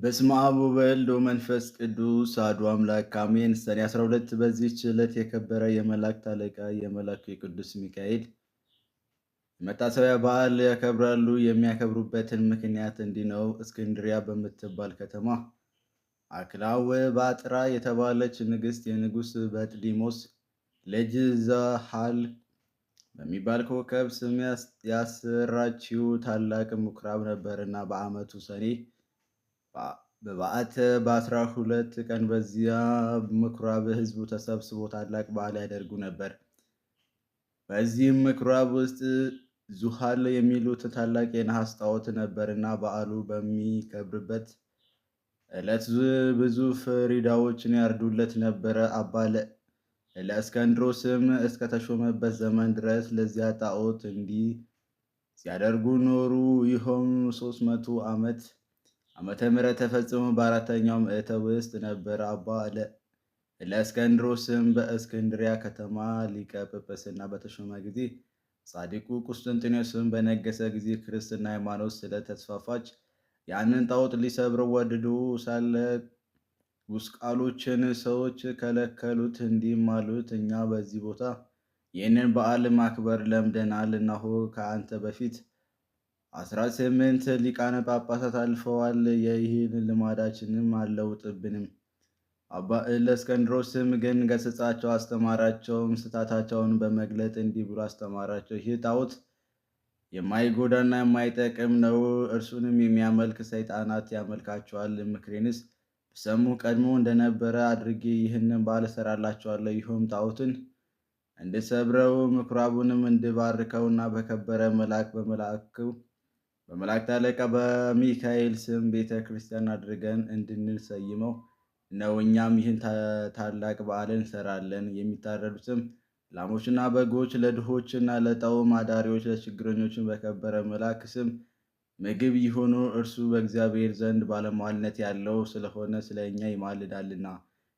በስመ አብ ወወልድ ወመንፈስ ቅዱስ አሐዱ አምላክ አሜን። ሰኔ 12 በዚህች ዕለት የከበረ የመላእክት አለቃ የመልአኩ የቅዱስ ሚካኤል መታሰቢያ በዓል ያከብራሉ። የሚያከብሩበትን ምክንያት እንዲህ ነው። እስክንድሪያ በምትባል ከተማ አክላወጳጥራ የተባለች ንግሥት የንጉሥ በጥሊሞስ ልጅ ዘሐል በሚባል ኮከብ ስም ያሰራችው ታላቅ ምኩራብ ነበርና በዓመቱ ሰኔ በበዓተ በ12 ቀን በዚያ ምኩራብ ሕዝቡ ተሰብስቦ ታላቅ በዓል ያደርጉ ነበር። በዚህም ምኩራብ ውስጥ ዙሃል የሚሉት ታላቅ የነሐስ ጣዖት ነበርና በዓሉ በሚከብርበት ዕለት ብዙ ፍሪዳዎችን ያርዱለት ነበረ። አባ ለእስክንድሮስም እስከተሾመበት ዘመን ድረስ ለዚያ ጣዖት እንዲህ ሲያደርጉ ኖሩ። ይኸውም 300 ዓመተ ምህረት ተፈጽሞ በአራተኛው ምዕተ ውስጥ ነበር። አባ ለእስክንድሮስም በእስክንድሪያ ከተማ ሊቀ ጵጵስና በተሾመ ጊዜ ጻድቁ ቁስጥንጥኖስም በነገሰ ጊዜ ክርስትና ሃይማኖት ስለተስፋፋች ያንን ጣዖት ሊሰብረው ወድዶ ሳለ ጉስቋሎችን ሰዎች ከለከሉት። እንዲህም አሉት፣ እኛ በዚህ ቦታ ይህንን በዓል ማክበር ለምደናል። እነሆ ከአንተ በፊት 18 ሊቃነ ጳጳሳት አልፈዋል። ይህን ልማዳችንም አልለውጥብንም። አባ እለእስክንድሮስም ግን ገሥጻቸው፣ አስተማራቸውም። ስህተታቸውን በመግለጥ እንዲህ ብሎ አስተማራቸው። ይህ ጣዖት የማይጎዳና የማይጠቅም ነው። እርሱንም የሚያመልክ ሰይጣናት ያመልካቸዋል። ምክሬንስ ብሰሙ ቀድሞ እንደነበረ አድርጌ ይህንን በዓል እሰራላቸዋለሁ። ይህም ጣዖትን እንድሰብረው ምኩራቡንም እንድባርከውና በከበረ መልአክ በመላእክት አለቃ በሚካኤል ስም ቤተ ክርስቲያን አድርገን እንድንሰይመው ነው። እኛም ይህን ታላቅ በዓልን እንሰራለን። የሚታረዱትም ላሞችና በጎች ለድሆችና ለጣዖም አዳሪዎች ለችግረኞችን በከበረ መልአክ ስም ምግብ ይሁኑ። እርሱ በእግዚአብሔር ዘንድ ባለሟልነት ያለው ስለሆነ ስለ እኛ ይማልዳልና።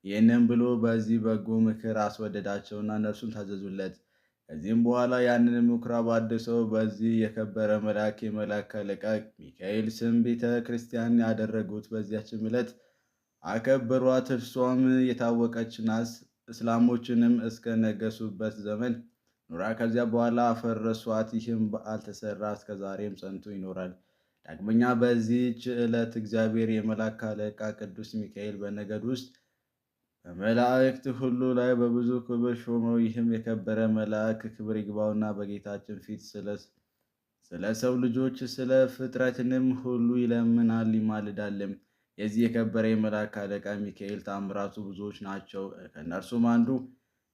ይህንም ብሎ በዚህ በጎ ምክር አስወደዳቸውና እነርሱን ታዘዙለት። ከዚህም በኋላ ያንን ምኩራብ አድሰው በዚህ የከበረ መልአክ የመላእክት አለቃ ሚካኤል ስም ቤተ ክርስቲያን ያደረጉት። በዚያችም ዕለት አከበሯት። እርሷም የታወቀች ናት። እስላሞችንም እስከ ነገሱበት ዘመን ኑራ ከዚያ በኋላ አፈረሷት። ይህም በዓል ተሰራ፣ እስከ ዛሬም ጸንቶ ይኖራል። ዳግመኛ በዚህች ዕለት እግዚአብሔር የመላእክት አለቃ ቅዱስ ሚካኤል በነገድ ውስጥ በመላእክት ሁሉ ላይ በብዙ ክብር ሾመው። ይህም የከበረ መልአክ ክብር ይግባውና በጌታችን ፊት ስለ ሰው ልጆች ስለ ፍጥረትንም ሁሉ ይለምናል ይማልዳልም። የዚህ የከበረ የመላእክት አለቃ ሚካኤል ተአምራቱ ብዙዎች ናቸው። ከእነርሱም አንዱ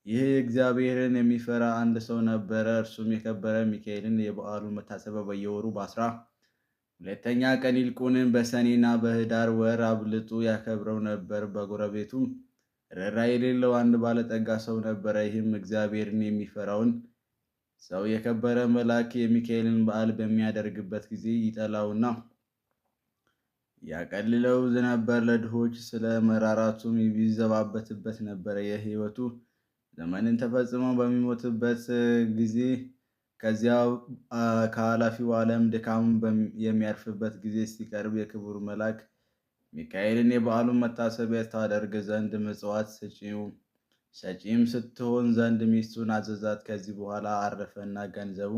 ይህ እግዚአብሔርን የሚፈራ አንድ ሰው ነበረ። እርሱም የከበረ ሚካኤልን የበዓሉን መታሰቢያ በየወሩ በ12ኛ ቀን ይልቁንም በሰኔና በኅዳር ወር አብልጦ ያከብረው ነበር። በጎረቤቱም ርኅራኄ የሌለው አንድ ባለጠጋ ሰው ነበረ። ይህም እግዚአብሔርን የሚፈራውን ሰው የከበረ መልአክ የሚካኤልን በዓል በሚያደርግበት ጊዜ ይጠላውና ያቀልለው ነበር። ለድሆች ስለ መራራቱም ይዘባበትበት ነበረ። የሕይወቱ ዘመንን ተፈጽሞ በሚሞትበት ጊዜ ከዚያ ከኃላፊው ዓለም ድካም የሚያርፍበት ጊዜ ሲቀርብ የክቡር መልአክ ሚካኤልን የበዓሉን መታሰቢያ ታደርግ ዘንድ ምጽዋት ሰጪም ስትሆን ዘንድ ሚስቱን አዘዛት። ከዚህ በኋላ አረፈና ገንዘው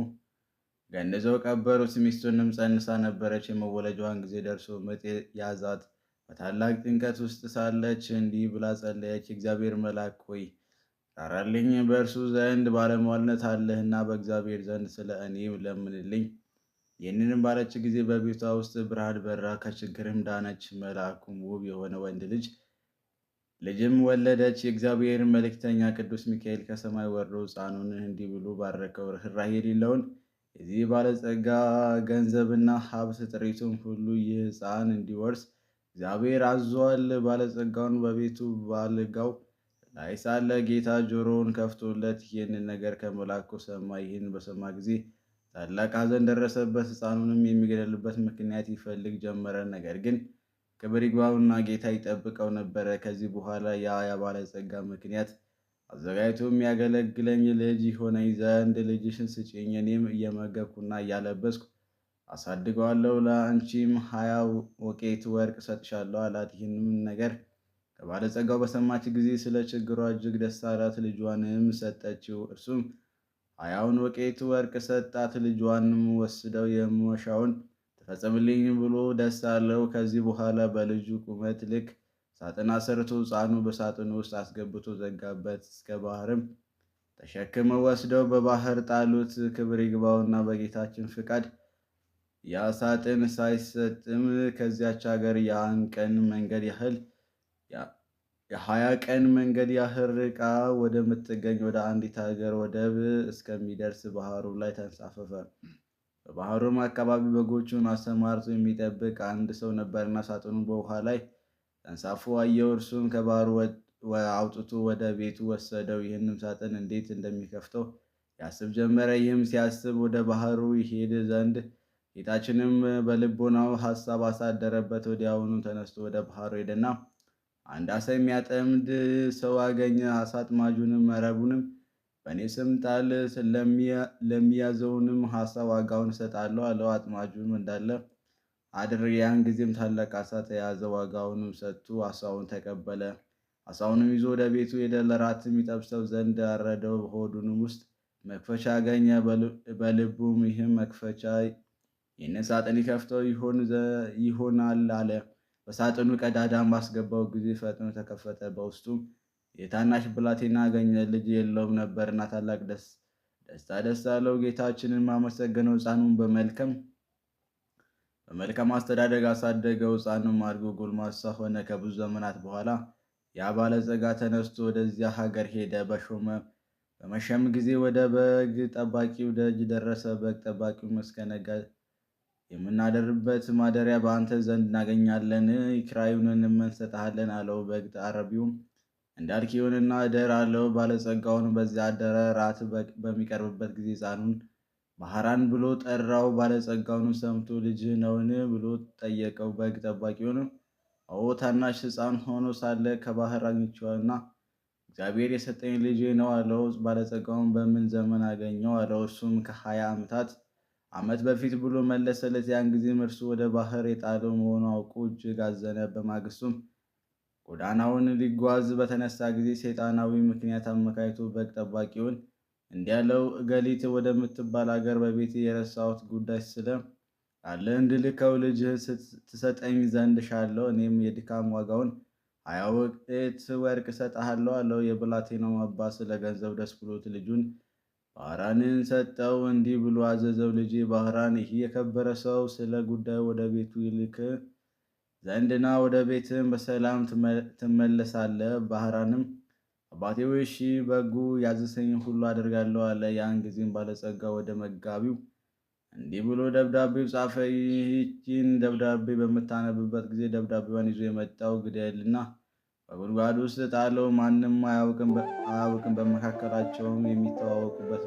ቀበሩት። ሚስቱንም ጸንሳ ነበረች። የመወለጃዋን ጊዜ ደርሶ ምጥ ያዛት። በታላቅ ጭንቀት ውስጥ ሳለች እንዲህ ብላ ጸለየች። እግዚአብሔር መልአክ ሆይ ራራልኝ፣ በእርሱ ዘንድ ባለሟልነት አለህና በእግዚአብሔር ዘንድ ስለ እኔ ለምንልኝ። ይህንንም ባለች ጊዜ በቤቷ ውስጥ ብርሃን በራ፣ ከችግርም ዳነች። መልአኩም ውብ የሆነ ወንድ ልጅም ወለደች። የእግዚአብሔር መልእክተኛ ቅዱስ ሚካኤል ከሰማይ ወርዶ ሕፃኑን እንዲህ ብሎ ባረከው። ርኅራኄ የሌለውን የዚህ ባለጸጋ ገንዘብና ሀብት ጥሪቱም ሁሉ ይህ ሕፃን እንዲወርስ እግዚአብሔር አዟል። ባለጸጋውን በቤቱ ባልጋው ላይ ሳለ ጌታ ጆሮውን ከፍቶለት ይህንን ነገር ከመልአኩ ሰማ። ይህን በሰማ ጊዜ ታላቅ ሐዘን ደረሰበት። ሕፃኑንም የሚገድልበት ምክንያት ይፈልግ ጀመረ። ነገር ግን ክብር ይግባውና ጌታ ይጠብቀው ነበረ። ከዚህ በኋላ ያ ባለጸጋ ምክንያት አዘጋጅቶ የሚያገለግለኝ ልጅ ይሆነኝ ዘንድ ልጅሽን ስጪኝ፣ እኔም እየመገብኩና እያለበስኩ አሳድገዋለሁ፣ ለአንቺም 20 ወቄት ወርቅ እሰጥሻለሁ አላት። ይህንም ነገር ከባለጸጋው በሰማች ጊዜ ስለ ችግሯ እጅግ ደስ አላት። ልጇንም ሰጠችው። እርሱም 20 ወቄት ወርቅ ሰጣት። ልጇንም ወስደው የምሻውን ትፈጽምልኝ ብሎ ደስ አለው። ከዚህ በኋላ በልጁ ቁመት ልክ ሳጥን አሰርቶ ሕፃኑ በሳጥኑ ውስጥ አስገብቶ ዘጋበት። እስከ ባህርም ተሸክመው ወስደው በባህር ጣሉት። ክብር ይግባውና በጌታችን ፍቃድ ያ ሳጥን ሳይሰጥም ከዚያች ሀገር የ20 ቀን መንገድ ያህል ርቃ ወደምትገኝ ወደ አንዲት ሀገር ወደብ እስከሚደርስ ባህሩ ላይ ተንሳፈፈ። በባህሩም አካባቢ በጎቹን አሰማርቶ የሚጠብቅ አንድ ሰው ነበርና ሳጥኑን በውሃ ላይ ተንሳፎ አየው። እርሱም ከባህሩ አውጥቶ ወደ ቤቱ ወሰደው። ይህንም ሳጥን እንዴት እንደሚከፍተው ያስብ ጀመረ። ይህም ሲያስብ ወደ ባህሩ ይሄድ ዘንድ ጌታችንም በልቦናው ሐሳብ አሳደረበት። ወዲያውኑ ተነስቶ ወደ ባህሩ ሄደና አንድ ዓሣ የሚያጠምድ ሰው አገኘ። ዓሣ አጥማጁንም መረቡንም በእኔ ስም ጣል፣ ለሚያዘውንም ዓሣ ዋጋውን እሰጣለሁ አለው። አጥማጁም እንዳለ አድርግ። ያን ጊዜም ታላቅ ዓሣ ተያዘ። ዋጋውንም ሰጥቶ ዓሣውን ተቀበለ። ዓሣውንም ይዞ ወደ ቤቱ ሄደ። ለራትም ይጠብሰው ዘንድ አረደው። ሆዱንም ውስጥ መክፈቻ አገኘ። በልቡም ይህም መክፈቻ ይህንን ሳጥን ይከፍተው ይሆናል አለ። በሳጥኑ ቀዳዳም ባስገባው ጊዜ ፈጥኖ ተከፈተ። በውስጡም የታናሽ ብላቴና አገኘ። ልጅ የለውም ነበርና ታላቅ ደስታ ደስ አለው። ጌታችንን አመሰገነው። ሕፃኑን በመልካም አስተዳደግ አሳደገው። ሕፃኑም አድጎ ጎልማሳ ሆነ። ከብዙ ዘመናት በኋላ ያ ባለጸጋ ተነስቶ ወደዚያ ሀገር ሄደ። በመሸም ጊዜ ወደ በግ ጠባቂው ደጅ ደረሰ። በግ ጠባቂውም እስከ ነጋ የምናደርበት ማደሪያ በአንተ ዘንድ እናገኛለን፣ ኪራዩን እንሰጥሃለን አለው። በግ አራቢውም እንዳልክ ይሁንና እደር አለው። ባለጸጋውን በዚያ አደረ። ራት በሚቀርብበት ጊዜ ሕፃኑን ባህራን ብሎ ጠራው። ባለጸጋውን ሰምቶ ልጅህ ነውን ብሎ ጠየቀው። በግ ጠባቂውንም አዎ ታናሽ ሕፃን ሆኖ ሳለ ከባህር አግኝቼዋልና እግዚአብሔር የሰጠኝ ልጄ ነው አለው። ባለጸጋውን በምን ዘመን አገኘው አለው። እርሱም ከ20 ዓመት በፊት ብሎ መለሰለት። ያን ጊዜም እርሱ ወደ ባህር የጣለው መሆኑ አውቆ እጅግ አዘነ። በማግስቱም ጎዳናውን ሊጓዝ በተነሳ ጊዜ ሰይጣናዊ ምክንያት አመካኝቶ በግ ጠባቂውን እንዲህ አለው፣ እገሊት ወደምትባል አገር በቤቴ የረሳሁት ጉዳይ ስለ አለ እንድልከው ልጅህ ትሰጠኝ ዘንድ ሻለው። እኔም የድካም ዋጋውን 20 ወቄት ወርቅ እሰጥሃለሁ አለው። የብላቴናው አባት ስለ ገንዘብ ደስ ብሎት ልጁን ባህራንን ሰጠው። እንዲህ ብሎ አዘዘው፣ ልጄ ባህራን፣ ይህ የከበረ ሰው ስለ ጉዳዩ ወደ ቤቱ ይልክ ዘንድና ወደ ቤትም በሰላም ትመለሳለህ። ባህራንም አባቴ ሆይ እሺ፣ በጉ ያዘዘኝን ሁሉ አደርጋለሁ አለ። ያን ጊዜም ባለጸጋ ወደ መጋቢው እንዲህ ብሎ ደብዳቤው ጻፈ። ይህችን ደብዳቤ በምታነብበት ጊዜ ደብዳቤዋን ይዞ የመጣው ግደልና በጉድጓድ ውስጥ ጣለው። ማንም አያውቅም። በመካከላቸውም የሚተዋወቁበት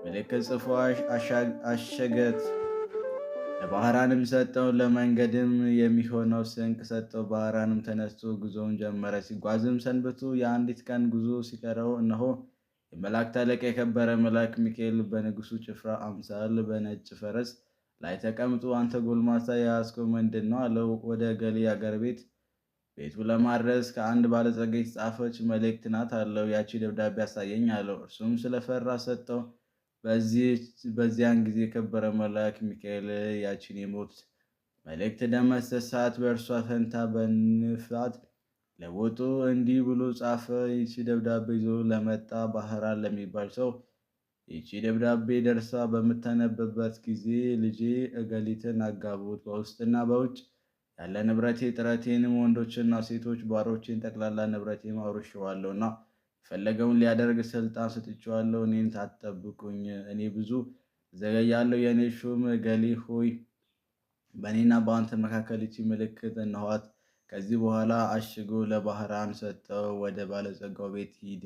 ምልክት ጽፎ አሸገት። ለባህራንም ሰጠው። ለመንገድም የሚሆነው ስንቅ ሰጠው። ባህራንም ተነስቶ ጉዞውን ጀመረ። ሲጓዝም ሰንብቶ የአንዲት ቀን ጉዞ ሲቀረው እነሆ የመላእክት አለቃ የከበረ መልአክ ሚካኤል በንጉሡ ጭፍራ አምሳል በነጭ ፈረስ ላይ ተቀምጦ አንተ ጎልማሳ የያዝከው ምንድን ነው አለው። ወደ ገሌ አገር ቤቱ ለማድረስ ከአንድ ባለጸጋ የተጻፈች መልእክት ናት አለው። ያቺ ደብዳቤ አሳየኝ አለው። እርሱም ስለፈራ ሰጠው። በዚያን ጊዜ የከበረ መልአክ ሚካኤል ያቺን የሞት መልእክት ደመሰሳት። በእርሷ ፈንታ በንፋት ለወጡ እንዲህ ብሎ ጻፈ። ይቺ ደብዳቤ ይዞ ለመጣ ባህራን ለሚባል ሰው ይቺ ደብዳቤ ደርሳ በምታነብበት ጊዜ ልጄ እገሊትን አጋቡት፣ በውስጥና በውጭ ያለ ንብረቴ ጥረቴንም ወንዶችና ሴቶች ባሮቼን ጠቅላላ ንብረቴን አውርሼዋለሁና የፈለገውን ሊያደርግ ስልጣን ሰጥቼዋለሁ። እኔን ሳትጠብቁኝ እኔ ብዙ ዘገያለሁ። የእኔ ሹም እገሌ ሆይ በእኔና በአንተ መካከል ይቺ ምልክት እነኋት። ከዚህ በኋላ አሽጎ ለባህራን ሰጠው። ወደ ባለጸጋው ቤት ሂድ፣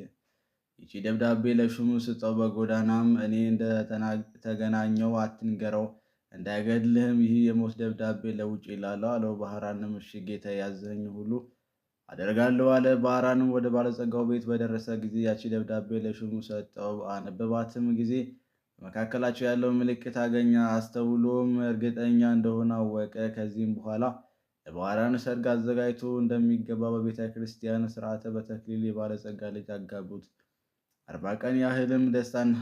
ይቺ ደብዳቤ ለሹሙ ስጠው። በጎዳናም እኔ እንደተገናኘው አትንገረው፣ እንዳይገድልህም ይህ የሞት ደብዳቤ ለውጭ ይላለው አለው። ባህራንም እሺ ጌታ፣ ያዘኝ ሁሉ አደርጋለሁ አለ። ባህራንም ወደ ባለጸጋው ቤት በደረሰ ጊዜ ያቺ ደብዳቤ ለሹሙ ሰጠው። አነበባትም ጊዜ በመካከላቸው ያለውን ምልክት አገኘ። አስተውሎም እርግጠኛ እንደሆነ አወቀ። ከዚህም በኋላ ለባህራን ሰርግ አዘጋጅቶ እንደሚገባ በቤተ ክርስቲያን ስርዓተ በተክሊል የባለጸጋ ልጅ አጋቡት። 40 ቀን ያህልም ደስታና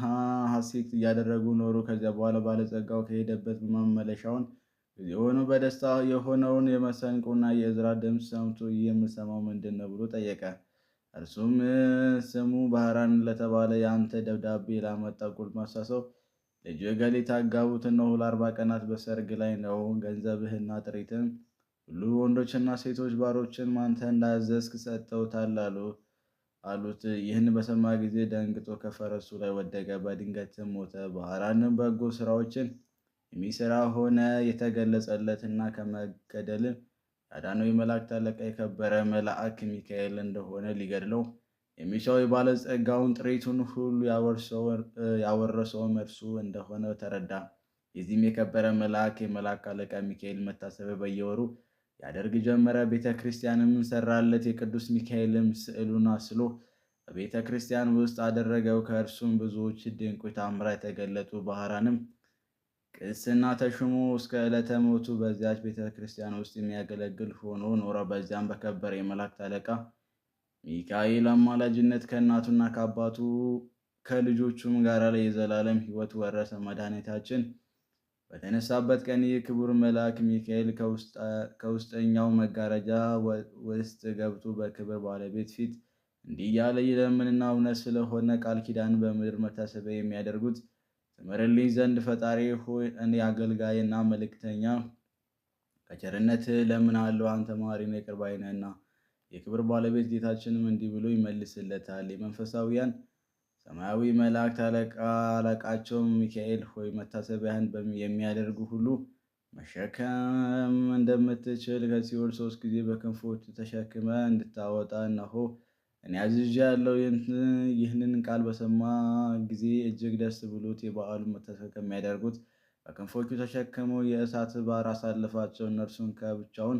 ሐሴት እያደረጉ ኖሩ። ከዚያ በኋላ ባለጸጋው ከሄደበት መመለሻውን ጊዜውን በደስታ የሆነውን የመሰንቆና የዕዝራ ድምፅ ሰምቶ ይህ የምሰማው ምንድን ነው ብሎ ጠየቀ። እርሱም ስሙ ባህራን ለተባለ የአንተ ደብዳቤ ላመጣ ጎልማሳ ሰው ልጅ እገሌ ታጋቡት፣ እነሆ ለ40 ቀናት በሰርግ ላይ ነው። ገንዘብህና ጥሪትም ሁሉ ወንዶችና ሴቶች ባሮችን አንተ እንዳዘዝክ ሰጥተውታል አሉት። ይህን በሰማ ጊዜ ደንግጦ ከፈረሱ ላይ ወደቀ፣ በድንገትም ሞተ። ባህራንም በጎ ስራዎችን የሚሰራ ሆነ። የተገለጸለትና ከመገደልም ያዳነው የመላእክት አለቃ የከበረ መልአክ ሚካኤል እንደሆነ ሊገድለው የሚሻው የባለጸጋውን ጥሪቱን ሁሉ ያወረሰውም እርሱ እንደሆነ ተረዳ። የዚህም የከበረ መልአክ የመልአክ አለቃ ሚካኤል መታሰቢያ በየወሩ ያደርግ ጀመረ። ቤተ ክርስቲያንም ሰራለት። የቅዱስ ሚካኤልም ስዕሉን አስሎ በቤተ ክርስቲያን ውስጥ አደረገው። ከእርሱም ብዙዎች ድንቆች ተአምራት የተገለጡ። ባህራንም ቅስና ተሹሞ እስከ ዕለተ ሞቱ በዚያች ቤተ ክርስቲያን ውስጥ የሚያገለግል ሆኖ ኖረ። በዚያም በከበረ የመላእክት አለቃ ሚካኤል አማላጅነት ከእናቱና ከአባቱ ከልጆቹም ጋር ላይ የዘላለም ሕይወት ወረሰ። መድኃኒታችን በተነሳበት ቀን ይህ ክቡር መልአክ ሚካኤል ከውስጠኛው መጋረጃ ውስጥ ገብቶ በክብር ባለቤት ፊት እንዲህ እያለ ይለምንና እውነት ስለሆነ ቃል ኪዳን በምድር መታሰቢያ የሚያደርጉት ትምርልኝ ዘንድ ፈጣሪ ሆይ እኔ አገልጋይና መልእክተኛ ከቸርነት ለምናለሁ። አንተ መሐሪና ይቅር ባይ ነህና። የክብር ባለቤት ጌታችንም እንዲህ ብሎ ይመልስለታል። የመንፈሳውያን ሰማያዊ መላእክት አለቃቸው ሚካኤል ሆይ መታሰቢያህን የሚያደርጉ ሁሉ መሸከም እንደምትችል ከሲኦል 3 ጊዜ በክንፎች ተሸክመ እንድታወጣ እነሆ እኔ አዝዣለሁ። ይህንን ቃል በሰማ ጊዜ እጅግ ደስ ብሎት የበዓሉን መታሰቢያ ከሚያደርጉት በክንፎቹ ተሸክመው የእሳት ባሕር አሳለፋቸው። እነርሱን ከብቻውን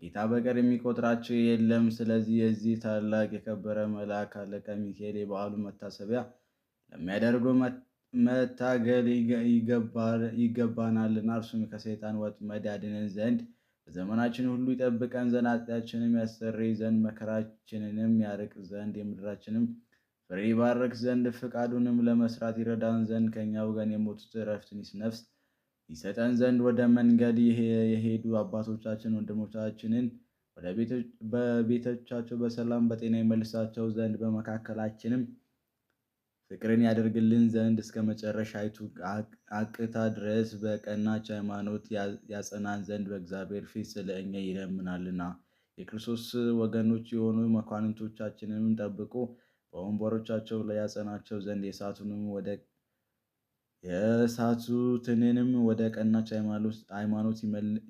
ጌታ በቀር የሚቆጥራቸው የለም። ስለዚህ የዚህ ታላቅ የከበረ መልአክ አለቃ ሚካኤል የበዓሉን መታሰቢያ ለሚያደርጉ መታገል ይገባናልና እርሱም ከሰይጣን ወጥመድ ያድነን ዘንድ በዘመናችን ሁሉ ይጠብቀን ዘንድ ኃጢአታችንም ያስተሰርይ ዘንድ መከራችንንም ያርቅ ዘንድ የምድራችንም ፍሬ ይባርክ ዘንድ ፍቃዱንም ለመስራት ይረዳን ዘንድ ከእኛ ወገን የሞቱት ዕረፍትን ነፍስ ይሰጠን ዘንድ ወደ መንገድ የሄዱ አባቶቻችን ወንድሞቻችንን በቤቶቻቸው በሰላም በጤና ይመልሳቸው ዘንድ በመካከላችንም ፍቅርን ያደርግልን ዘንድ እስከ መጨረሻይቱ አቅታ ድረስ በቀናች ሃይማኖት ያጸናን ዘንድ በእግዚአብሔር ፊት ስለ እኛ ይለምናልና። የክርስቶስ ወገኖች የሆኑ መኳንንቶቻችንም ጠብቆ በወንበሮቻቸው ላይ ያጸናቸው ዘንድ የሳቱትንም ወደ ቀናች ሃይማኖት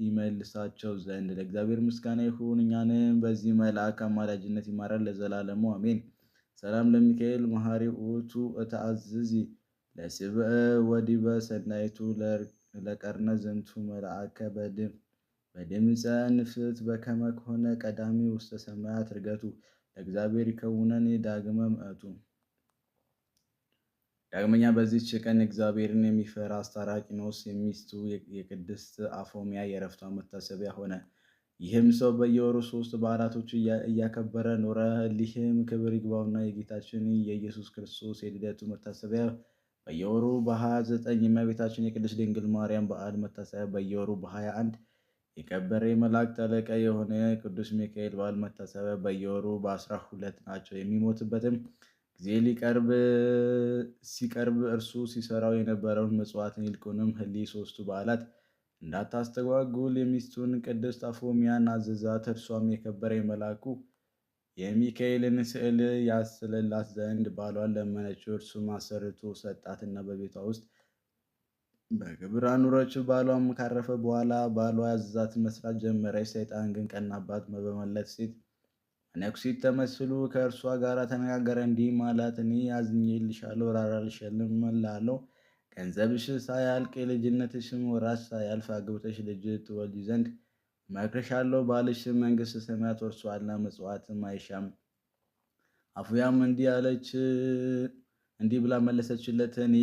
ይመልሳቸው ዘንድ ለእግዚአብሔር ምስጋና ይሁን። እኛንም በዚህ መልአክ አማላጅነት ይማራል ለዘላለሙ አሜን። ሰላም ለሚካኤል መሐሪ ውእቱ እተአዝዚ ለስብእ ወዲበ ሰናይቱ ለቀርነ ዝንቱ መልአከ በድምፀ ንፍት በከመ ኮነ ቀዳሚ ውስተ ሰማያት ርገቱ ለእግዚአብሔር ይከውነን ዳግመ ምእቱ። ዳግመኛ በዚህች ቀን እግዚአብሔርን የሚፈራ አስታራቂኖስ የሚስቱ የቅድስት አፎሚያ የዕረፍቷ መታሰቢያ ሆነ። ይህም ሰው በየወሩ 3 በዓላቶች እያከበረ ኖረ። እሊህም ክብር ይግባውና የጌታችን የኢየሱስ ክርስቶስ የልደቱ መታሰቢያ በየወሩ በ29፣ የእመቤታችን የቅድስት ድንግል ማርያም በዓል መታሰቢያ በየወሩ በ21፣ የከበረ የመላእክት አለቃ የሆነ ቅዱስ ሚካኤል በዓል መታሰቢያ በየወሩ በ12 ናቸው። የሚሞትበትም ጊዜ ሲቀርብ እርሱ ሲሰራው የነበረውን ምጽዋትን ይልቁንም እሊህ 3ቱ በዓላት እንዳታስተጓጉል የሚስቱን ቅድስት አፎሚያን አዘዛት። እርሷም የከበረ የመልአኩ የሚካኤልን ስዕል ያስልላት ዘንድ ባሏን ለመነችው። እርሱም አሰርቶ ሰጣትና በቤቷ ውስጥ በክብር አኑረችው። ባሏም ካረፈ በኋላ ባሏ ያዘዛትን መስራት ጀመረች። ሰይጣን ግን ቀናባት። በመለት ሴት መነኩሲት ተመስሎ ከእርሷ ጋር ተነጋገረ። እንዲህም አላት፣ እኔ አዝኜልሻለሁ፣ ራራልሻለሁ። ገንዘብሽ ሳያልቅ የልጅነትሽም ወራት ሳያልፍ አግብተሽ ልጅ ትወልጂ ዘንድ እመክርሻለሁ። ባልሽም መንግሥተ ሰማያት ወርሷልና ምጽዋትም አይሻም። አፉያም እንዲህ ብላ መለሰችለት፣ እኔ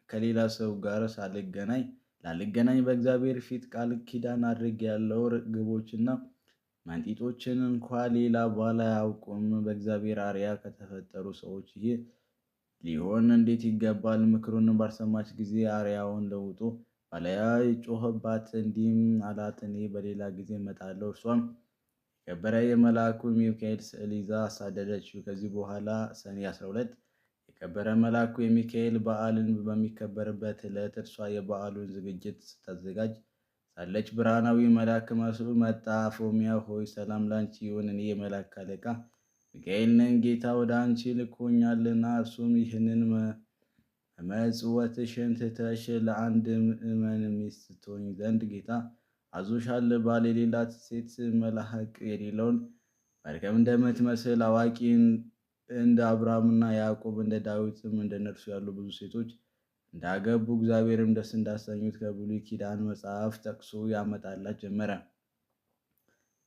ከሌላ ሰው ጋር ላልገናኝ በእግዚአብሔር ፊት ቃል ኪዳን አድርጌአለሁ። ርግቦችና መንጢጦችን እንኳ ሌላ ባል አያውቁም። በእግዚአብሔር አርአያ ከተፈጠሩ ሰዎች ይህ ሊሆን እንዴት ይገባል? ምክሩን ባልሰማች ጊዜ አርአያውን ለውጦ ባልያ ጮኸባት፣ እንዲህም አላት፣ እኔ በሌላ ጊዜ እመጣለሁ። እርሷም የከበረ የመልአኩ ሚካኤል ስዕል ይዛ አሳደደችው። ከዚህ በኋላ ሰኔ 12 የከበረ መልአኩ የሚካኤል በዓልን በሚከበርበት ዕለት እርሷ የበዓሉን ዝግጅት ስታዘጋጅ ሳለች ብርሃናዊ መልአክ መስሎ መጣ። አፎምያ ሆይ ሰላም ላንቺ ይሁን፣ እኔ የመላእክት አለቃ ሚካኤል ነኝ። ጌታ ወደ አንቺ ልኮኛልና እርሱም ይህንን መመጽወትሽን ትተሽ ለአንድ ምእመን ሚስት ትሆኚ ዘንድ ጌታ አዞሻል። ባል የሌላት ሴት መልአክ የሌለውን መርከብ እንደምትመስል አዋቂ እንደ አብርሃምና ያዕቆብ እንደ ዳዊትም እንደ እነርሱ ያሉ ብዙ ሴቶች እንዳገቡ እግዚአብሔርም ደስ እንዳሰኙት ከብሉይ ኪዳን መጽሐፍ ጠቅሶ ያመጣላት ጀመረ።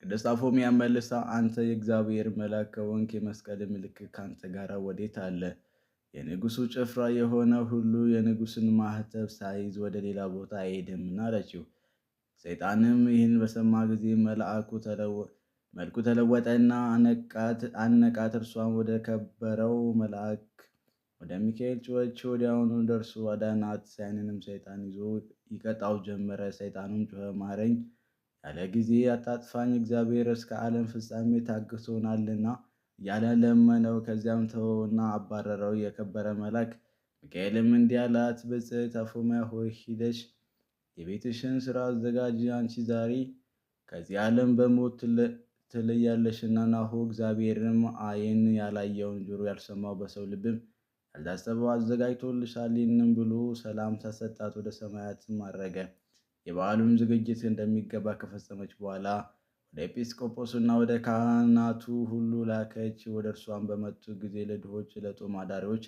ቅድስት አፎምያ መልሳ አንተ የእግዚአብሔር መልአክ ከሆንክ የመስቀል ምልክት ከአንተ ጋር ወዴት አለ? የንጉሱ ጭፍራ የሆነ ሁሉ የንጉስን ማህተብ ሳይዝ ወደ ሌላ ቦታ አይሄድምና አለችው። ሰይጣንም ይህን በሰማ ጊዜ መልኩ ተለወጠና አነቃት። እርሷም ወደ ከበረው መልአክ ወደ ሚካኤል ጮኸች። ወዲያውኑ ደርሶ አዳናት። ያንንም ሰይጣን ይዞ ይቀጣው ጀመረ። ሰይጣኑም ጮኸ፣ ማረኝ፣ ያለ ጊዜ አታጥፋኝ፣ እግዚአብሔር እስከ ዓለም ፍጻሜ ታግሶናልና እያለ ለመነው። ከዚያም ተወውና አባረረው። የከበረ መልአክ ሚካኤልም እንዲህ አላት፣ ብፅዕት አፎምያ ሆይ ሂደሽ የቤትሽን ስራ አዘጋጂ። አንቺ ዛሬ ከዚህ ዓለም በሞት ትለያለሽና፣ ናሁ እግዚአብሔርም ዓይን ያላየውን ጆሮ ያልሰማው በሰው ልብም ያልታሰበው አዘጋጅቶልሻል። ይህንም ብሎ ሰላምታ ሰጣት። ወደ ሰማያትም አረገ። የበዓሉም ዝግጅት እንደሚገባ ከፈጸመች በኋላ ወደ ኤጲስቆጶስና ወደ ካህናቱ ሁሉ ላከች። ወደ እርሷን በመጡ ጊዜ ለድሆች ለጦም አዳሪዎች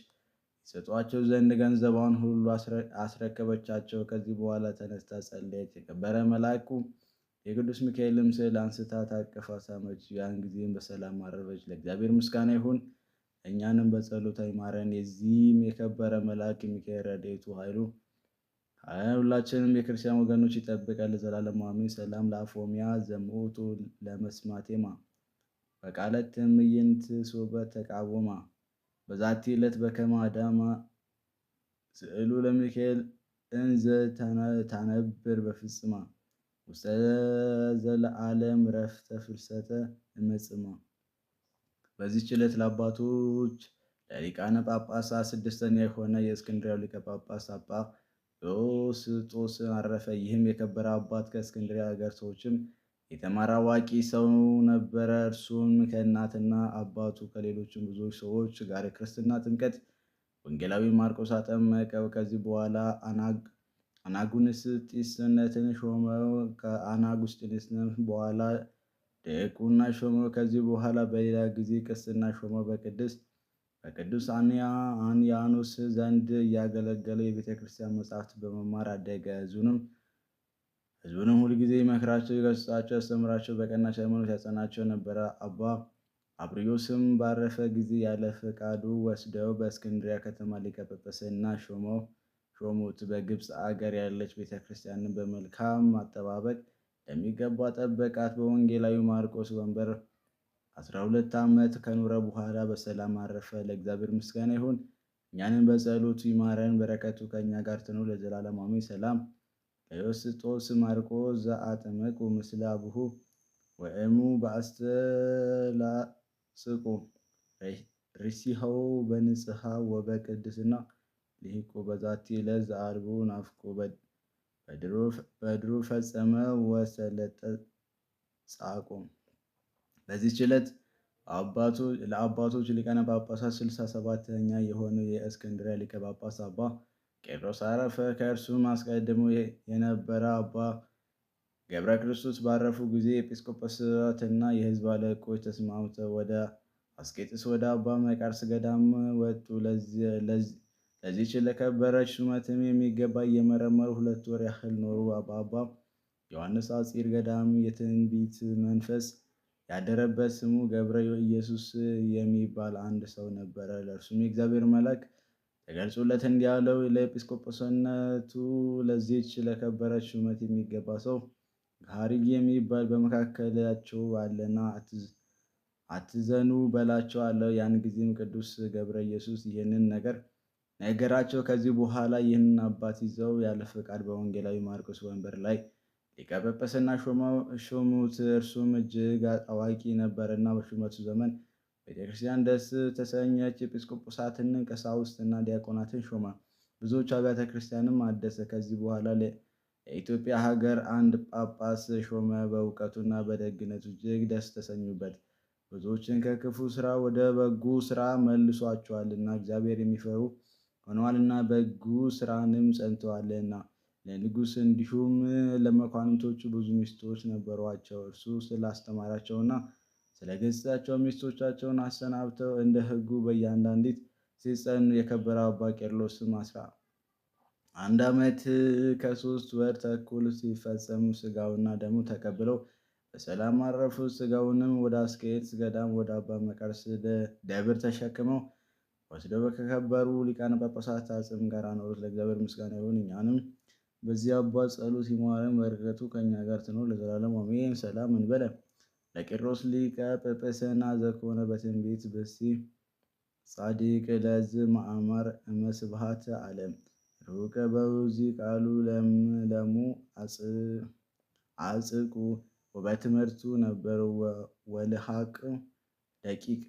ይሰጧቸው ዘንድ ገንዘቧን ሁሉ አስረከበቻቸው። ከዚህ በኋላ ተነስታ ጸለየች። የከበረ መልአኩ የቅዱስ ሚካኤልም ስዕል አንስታ ታቅፋ ሳመች። ያን ጊዜም በሰላም አረፈች። ለእግዚአብሔር ምስጋና ይሁን፣ እኛንም በጸሎታ ይማረን። የዚህም የከበረ መልአክ ሚካኤል ረድኤቱ ኃይሉ ሁላችንም የክርስቲያን ወገኖች ይጠብቃል ለዘላለሙ አሜን። ሰላም ለአፎምያ ዘምኦቱ ለመስማቴማ በቃለት ትዕይንት ሶበት ተቃወማ በዛቲ ዕለት በከመ አዳማ ስዕሉ ለሚካኤል እንዘ ታነብር በፍጽማ ውስተ ዘለዓለም ረፍተ ፍልሰተ እመጽማ። በዚህች ዕለት ለአባቶች ለሊቃነ ጳጳሳት ስድስተኛ የሆነ የእስክንድርያው ሊቀ ጳጳስ አባ ዮስጦስ አረፈ። ይህም የከበረ አባት ከእስክንድርያ ሀገር ሰዎችም የተማረ አዋቂ ሰው ነበረ። እርሱም ከእናትና አባቱ ከሌሎችም ብዙዎች ሰዎች ጋር የክርስትና ጥምቀት ወንጌላዊ ማርቆስ አጠመቀው። ከዚህ በኋላ አናጉንስጢስነትን ሾመው። ከአናጉስጢስነት በኋላ ዲቁና ሾመው። ከዚህ በኋላ በሌላ ጊዜ ቅስና ሾመው። በቅዱስ አንያኖስ ዘንድ እያገለገለ የቤተ ክርስቲያን መጻሕፍት በመማር አደገ። ሕዝቡንም ሁልጊዜ ይመክራቸው፣ ይገሥጻቸው፣ ያስተምራቸው፣ በቀናች ሃይማኖት ያጸናቸው ነበረ። አባ አብርዮስም ባረፈ ጊዜ ያለ ፈቃዱ ወስደው በእስክንድሪያ ከተማ ሊቀ ጵጵስና ሾሙት። በግብፅ አገር ያለች ቤተ ክርስቲያንን በመልካም አጠባበቅ ለሚገባ ጠበቃት። በወንጌላዊ ማርቆስ ወንበር 12 ዓመት ከኖረ በኋላ በሰላም አረፈ። ለእግዚአብሔር ምስጋና ይሁን፣ እኛንን በጸሎቱ ይማረን፣ በረከቱ ከእኛ ጋር ትኑር ለዘላለም አሜን። ሰላም ለዮስጦስ ማርቆስ ዘአጥምቁ ምስለ አቡሁ ወእሙ በአስተላስቁ ሪሲሐው በንጽሐ ወበቅድስና ልሂቁ በዛቲ ዕለት ዘአልቦ ናፍቆ በድሩ ፈጸመ ወሰለጠ ጻቆ። በዚህች ዕለት ለአባቶች ሊቃነ ጳጳሳት 67ኛ የሆነው የእስክንድርያ ሊቀ ጳጳስ አባ ቄርሎስ አረፈ። ከእርሱም አስቀድሞ የነበረ አባ ገብረ ክርስቶስ ባረፉ ጊዜ ኤጲስቆጶሳትና የሕዝብ አለቆች ተስማምተው ወደ አስቄጥስ ወደ አባ መቃርስ ገዳም ወጡ። ለዚህች ለከበረች ሹመትም የሚገባ እየመረመሩ 2 ወር ያህል ኖሩ። በአባ ዮሐንስ አፂር ገዳም የትንቢት መንፈስ ያደረበት ስሙ ገብረ ኢየሱስ የሚባል አንድ ሰው ነበረ። ለእርሱም የእግዚአብሔር መልአክ ተገልጾለት እንዲህ አለው፣ ለኤጲስቆጶስነቱ ለዚህች ለከበረች ሹመት የሚገባ ሰው ሐሪግ የሚባል በመካከላቸው አለና አትዘኑ በላቸው አለው። ያን ጊዜም ቅዱስ ገብረ ኢየሱስ ይህንን ነገር ነገራቸው። ከዚህ በኋላ ይህንን አባት ይዘው ያለ ፈቃድ በወንጌላዊ ማርቆስ ወንበር ላይ ሊቀ ጵጵስና ሾሙት። እርሱም እጅግ አዋቂ ነበርና በሹመቱ ዘመን ቤተክርስቲያን ደስ ተሰኘች። ኤጲስቆጶሳትን፣ ቀሳውስትና ዲያቆናትን ሾመ። ብዙዎች አብያተ ክርስቲያንም አደሰ። ከዚህ በኋላ ለኢትዮጵያ ሀገር አንድ ጳጳስ ሾመ። በእውቀቱና በደግነቱ እጅግ ደስ ተሰኙበት። ብዙዎችን ከክፉ ስራ ወደ በጎ ስራ መልሷቸዋልና እግዚአብሔር የሚፈሩ ሆነዋልና በጎ ስራንም ጸንተዋልና። ለንጉሥ እንዲሁም ለመኳንንቶቹ ብዙ ሚስቶች ነበሯቸው። እርሱ ስላስተማራቸውና ስለ ገሥጻቸው ሚስቶቻቸውን አሰናብተው እንደ ሕጉ በእያንዳንዲት ሲጸኑ የከበረ አባ ቄርሎስም 11 ዓመት ከ3 ወር ተኩል ሲፈጸሙ ሥጋውና ደሙ ተቀብለው በሰላም አረፉ። ሥጋውንም ወደ አስቄጥስ ገዳም ወደ አባ መቃርስ ደብር ተሸክመው ወስደው ከከበሩ ሊቃነ ጳጳሳት አጽም ጋር አኖሩት። ለእግዚአብሔር ምስጋና ይሁን፣ እኛንም በዚህ አባት ጸሎት ይማረን፣ በረከቱ ከእኛ ጋር ትኖር ለዘላለም አሜን። ሰላም እንበለ ለቄርሎስ ሊቀ ጵጵስና ዘኮነ በትንቢት ብሲ ጻዲቅ ለዝ ማእመር እመስብሃት ዓለም ሩቀ በውዚ ቃሉ ለሙ አጽቁ ወበትምህርቱ ነበር ወልሃቅ ደቂቅ።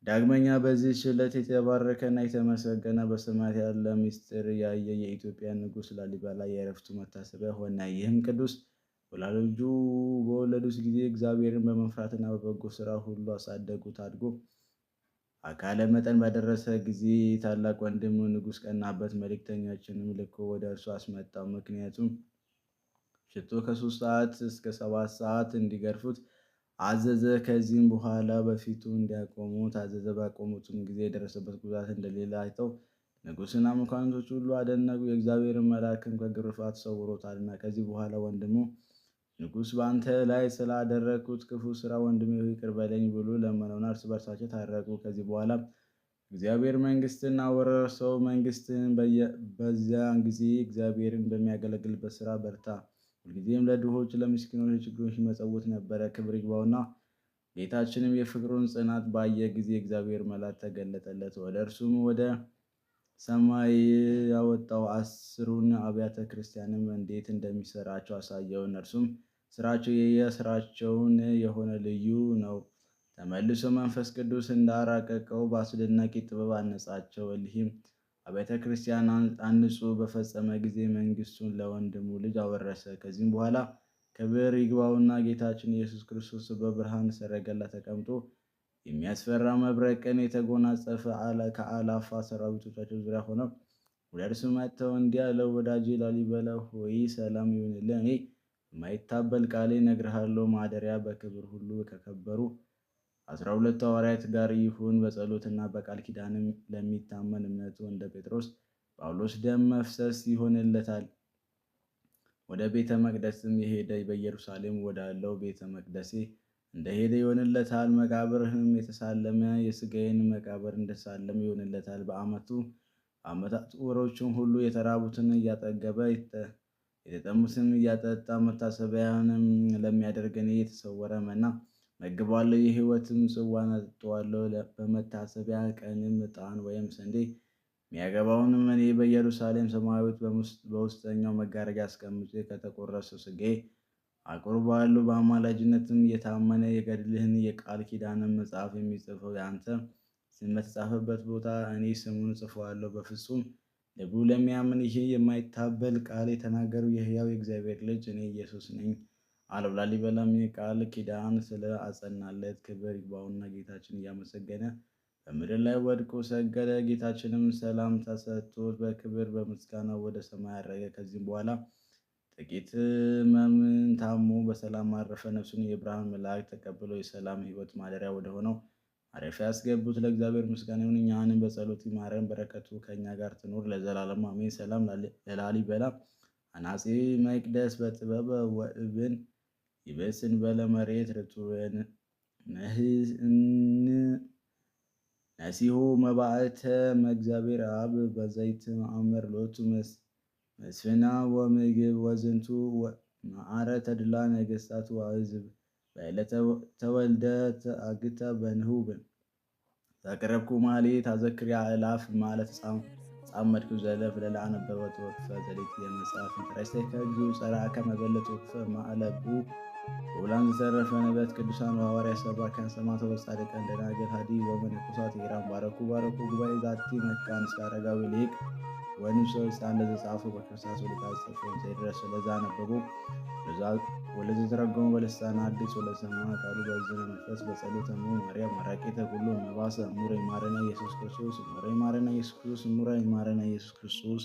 ዳግመኛ በዚህ ዕለት የተባረከና የተመሰገነ በሰማያት ያለ ምስጢር ያየ የኢትዮጵያ ንጉሥ ላሊበላ የዕረፍቱ መታሰቢያ ሆነ። ይህም ቅዱስ ወላጆቹ በወለዱት ጊዜ እግዚአብሔርን በመፍራትና በበጎ ስራ ሁሉ አሳደጉት። አድጎ አካለ መጠን በደረሰ ጊዜ ታላቅ ወንድሙ ንጉሥ ቀናበት። መልእክተኞችንም ልኮ ወደ እርሱ አስመጣው። ምክንያቱም ሽቶ ከ3 ሰዓት እስከ 7 ሰዓት እንዲገርፉት አዘዘ። ከዚህም በኋላ በፊቱ እንዲያቆሙ ታዘዘ። ባቆሙትም ጊዜ የደረሰበት ጉዳት እንደሌለ አይተው ንጉሥና መኳንንቶች ሁሉ አደነቁ። የእግዚአብሔርን መልአክም ከግርፋት ሰውሮታልና። ከዚህ በኋላ ወንድሙ ንጉሥ በአንተ ላይ ስላደረግኩት ክፉ ስራ ወንድሜ ይቅር በለኝ ብሎ ለመነውና እርስ በርሳቸው ታረቁ። ከዚህ በኋላ እግዚአብሔር መንግስትን አወረሰው። መንግስትን በዚያን ጊዜ እግዚአብሔርን በሚያገለግልበት ስራ በርታ። ሁልጊዜም ለድሆች ለምስኪኖች፣ ለችግረኞች ይመጸውት ነበረ። ክብር ይግባውና ጌታችንም የፍቅሩን ጽናት ባየ ጊዜ እግዚአብሔር መልአክ ተገለጠለት። ወደ እርሱም ወደ ሰማይ ያወጣው 10ሩን አብያተ ክርስቲያንም እንዴት እንደሚሰራቸው አሳየው። እነርሱም ስራቸው የየስራቸውን የሆነ ልዩ ነው። ተመልሶ መንፈስ ቅዱስ እንዳራቀቀው በአስደናቂ ጥበብ አነጻቸው። እሊህም አብያተ ክርስቲያን አንጹ በፈጸመ ጊዜ መንግስቱን ለወንድሙ ልጅ አወረሰ። ከዚህም በኋላ ክብር ይግባውና ጌታችን ኢየሱስ ክርስቶስ በብርሃን ሰረገላ ተቀምጦ የሚያስፈራ መብረቅን የተጎናጸፈ ከአላፋ ሰራዊቶቻቸው ዙሪያ ሆነው ወደ እርሱ መጥተው እንዲህ አለው፣ ወዳጄ ላሊበላ ሆይ ሰላም ይሁንልህ። እኔ የማይታበል ቃሌ እነግርሃለሁ። ማደሪያ በክብር ሁሉ ከከበሩ 12 ሐዋርያት ጋር ይሁን። በጸሎትና በቃል ኪዳንም ለሚታመን እምነቱ እንደ ጴጥሮስ ጳውሎስ ደም መፍሰስ ይሆንለታል። ወደ ቤተ መቅደስም የሄደ በኢየሩሳሌም ወዳለው ቤተ መቅደሴ እንደሄደ ይሆንለታል። መቃብርህም የተሳለመ የሥጋዬን መቃብር እንደተሳለመ ይሆንለታል። በዓመታት ወሮችም ሁሉ የተራቡትን እያጠገበ የተጠሙትን እያጠጣ መታሰቢያንም ለሚያደርግ እኔ የተሰወረ መና መግባለሁ፣ የሕይወትም ጽዋን አጠጣዋለሁ። በመታሰቢያ ቀንም ዕጣን ወይም ስንዴ የሚያገባውንም እኔ በኢየሩሳሌም ሰማያዊት በውስጠኛው መጋረጃ አስቀምጬ ከተቆረሰው ሥጋዬ አቆርባለሁ። በአማላጅነትም የታመነ የገድልህን የቃል ኪዳንን መጽሐፍ የሚጽፈው የአንተ ስም በተጻፈበት ቦታ እኔ ስሙን ጽፈዋለሁ። በፍጹም ልቡ ለሚያምን ይህ የማይታበል ቃል የተናገሩ የሕያው የእግዚአብሔር ልጅ እኔ ኢየሱስ ነኝ አለው። ላሊበላም የቃል ኪዳን ስለ አጸናለት ክብር ይግባውና ጌታችን እያመሰገነ በምድር ላይ ወድቆ ሰገደ። ጌታችንም ሰላምታ ሰጥቶት በክብር በምስጋና ወደ ሰማይ አረገ። ከዚህም በኋላ ጥቂት ሕመምን ታሞ በሰላም አረፈ። ነፍሱን የብርሃን መላእክት ተቀብለው የሰላም ሕይወት ማደሪያ ወደሆነው ማረፊያ ያስገቡት። ለእግዚአብሔር ምስጋና ይሁን፣ እኛንም በጸሎት ይማረን፣ በረከቱ ከእኛ ጋር ትኑር ለዘላለም አሜን። ሰላም ለላሊበላ አናጺ መቅደስ በጥበብ ወእብን ይበስን በለ መሬት ርቱዕን ነሲሁ መባእተ መእግዚአብሔር አብ በዘይት መአምር ሎቱ መስፍና ወምግብ ወዝንቱ መዓረ ተድላ ነገሥታት ወሕዝብ በዕለተ ተወልደ ተአግተ በንሁብን ዘቅረብኩ ማሕሌት አዘክርያ አእላፍ ማለት ጻመድኩ ዘለፍ ለለአነበበት ወክፈ ዘሌት የመጽሐፍ እንተረሰይ ከእጁ ጸራከ መበለት ወክፈ ማዕለቡ ወላን ዘተረፈ ነቢያት ቅዱሳን ሐዋርያት ሰባክያን ሰማዕታት ወጻድቃን ደናግል ሀዲ ወመነኮሳት ኢራን ባረኩ ጉባኤ ዛቲ መካን እስከ አረጋዊ ሊቅ ወንሶ ሕፃን ለዘጻፉ በክርስቶስ ወልቃ ጽፎን ዘይድረስ ለዛ ነበቡ ወለዘ ተረጎሙ በልሳነ ሐዲስ ወለሰማ ቃሉ በዝነ መንፈስ በጸሎተ እሙ ማርያም አራቂተ ኩሉ መባሰ ሙረ ይማረነ ኢየሱስ ክርስቶስ ሙረ ይማረነ ኢየሱስ ክርስቶስ ሙረ ይማረነ ኢየሱስ ክርስቶስ